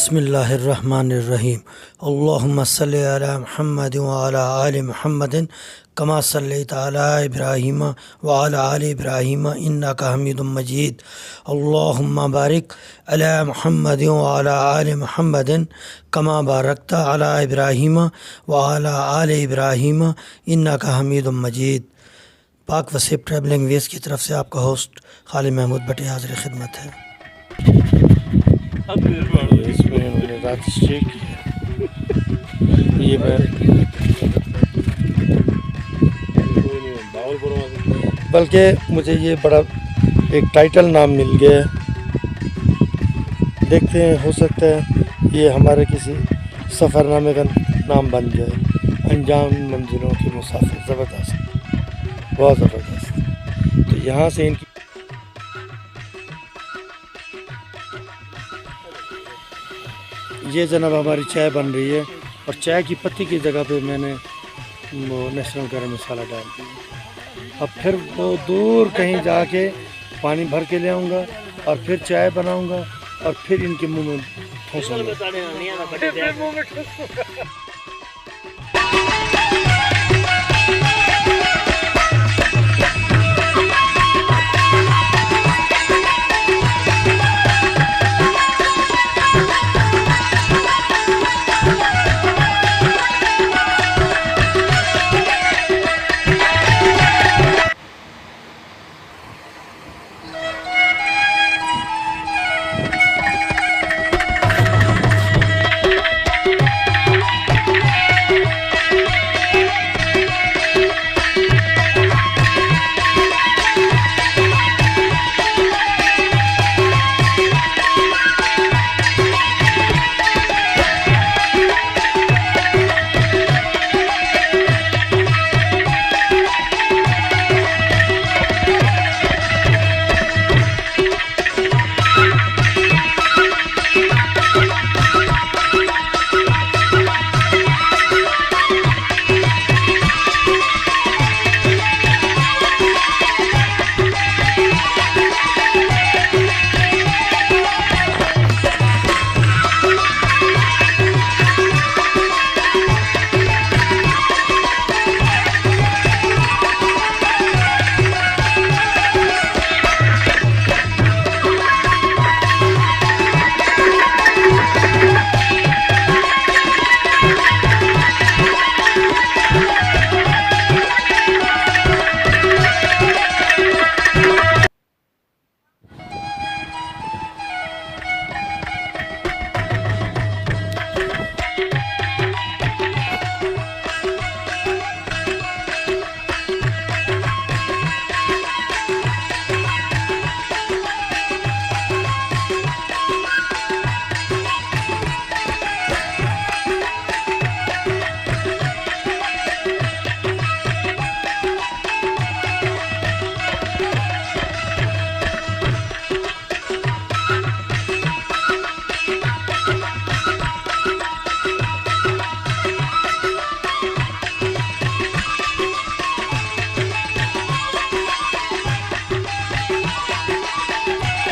बिस्मिल्लाहिर्रहमानिर्रहीम। अल्लाहुम्मा सल्लि अला मुहम्मद व अला आलि मुहम्मदिन कमा सल्लैता अला इब्राहीम व अला आलि इब्राहीम इन्नका हमीदुम मजीद। अल्लाहुम्मा बारिक अला मुहम्मद व अला आलि मुहम्मदिन कमा बारकता अला इब्राहीम व अला आलि इब्राहीम इन्नका हमीदुम मजीद। पाक वसीब ट्रैवलिंग वेज की तरफ से आपका होस्ट खालिद महमूद भट्टी हाज़िर खिदमत है। इसमें मैंने रात स्टे की है। ये बल्कि मुझे ये बड़ा एक टाइटल नाम मिल गया है। देखते हैं, हो सकता है ये हमारे किसी सफ़रनामे का नाम बन जाए। अनजान मंजिलों के मुसाफिर, ज़बरदस्त, बहुत ज़बरदस्त। तो यहाँ से इनकी ये जनाब हमारी चाय बन रही है और चाय की पत्ती की जगह पे मैंने वो नेशनल गरम मसाला डाल दिया। अब फिर वो दूर कहीं जाके पानी भर के ले आऊँगा और फिर चाय बनाऊँगा और फिर इनके मुंह में ठूंसूंगा।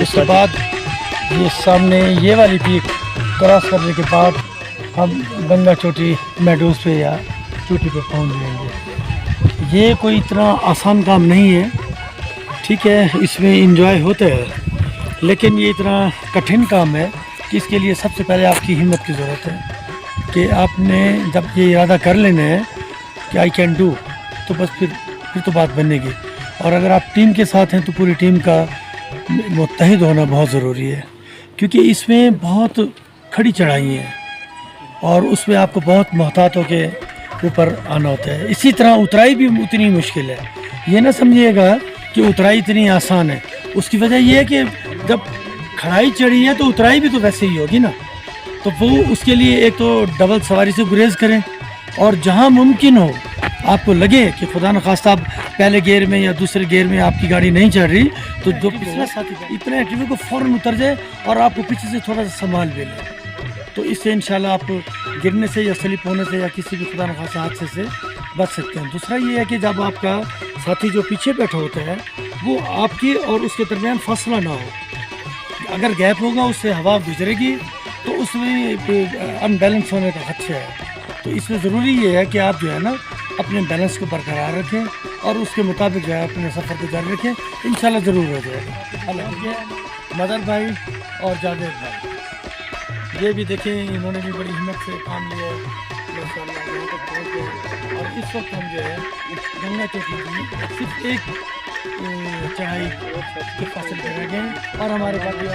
उसके बाद ये सामने ये वाली पीक क्रॉस करने के बाद हम गंगा चोटी मेडोज पे या चोटी पे पहुंच जाएंगे। ये कोई इतना आसान काम नहीं है, ठीक है, इसमें एंजॉय होता है, लेकिन ये इतना कठिन काम है कि इसके लिए सबसे पहले आपकी हिम्मत की ज़रूरत है कि आपने जब ये इरादा कर लेना है कि आई कैन डू, तो बस फिर तो बात बनेगी। और अगर आप टीम के साथ हैं तो पूरी टीम का मुत्तहिद होना बहुत ज़रूरी है, क्योंकि इसमें बहुत खड़ी चढ़ाई है और उसमें आपको बहुत मोहतात होके ऊपर आना होता है। इसी तरह उतराई भी उतनी मुश्किल है। ये ना समझिएगा कि उतराई इतनी आसान है। उसकी वजह यह है कि जब खड़ाई चढ़ी है तो उतराई भी तो वैसे ही होगी ना। तो वो उसके लिए एक तो डबल सवारी से गुरेज करें, और जहाँ मुमकिन हो आपको लगे कि खुदा न खास्ता आप पहले गियर में या दूसरे गियर में आपकी गाड़ी नहीं चल रही, तो जो पिछला साथी इतने एक्टिव को फ़ौरन उतर जाए और आपको पीछे से थोड़ा सा संभाल भी ले। तो इससे इंशाल्लाह आप गिरने से या स्लिप होने से या किसी भी खुदा न खास्ता हादसे से बच सकते हैं। दूसरा ये है कि जब आपका साथी जो पीछे बैठा होता है वो आपकी और उसके दरमियान फासला ना हो। अगर गैप होगा उससे हवा गुजरेगी तो उसमें अनबैलेंस होने का खदशा है। तो इसमें ज़रूरी ये है कि आप जो है ना अपने बैलेंस को बरकरार रखें और उसके मुताबिक जो है अपने सफ़र को जारी रखें। इंशाल्लाह ज़रूर हो जाएगा। हालांकि मदर भाई और जावेद भाई ये भी देखें, इन्होंने भी बड़ी हिम्मत से काम लिया है माशाल्लाह यहाँ तक पहुँच गए। और इस वक्त हम जो है गंगा चौकी की सिर्फ एक चढ़ाई के फासले रह गए और हमारे बाकी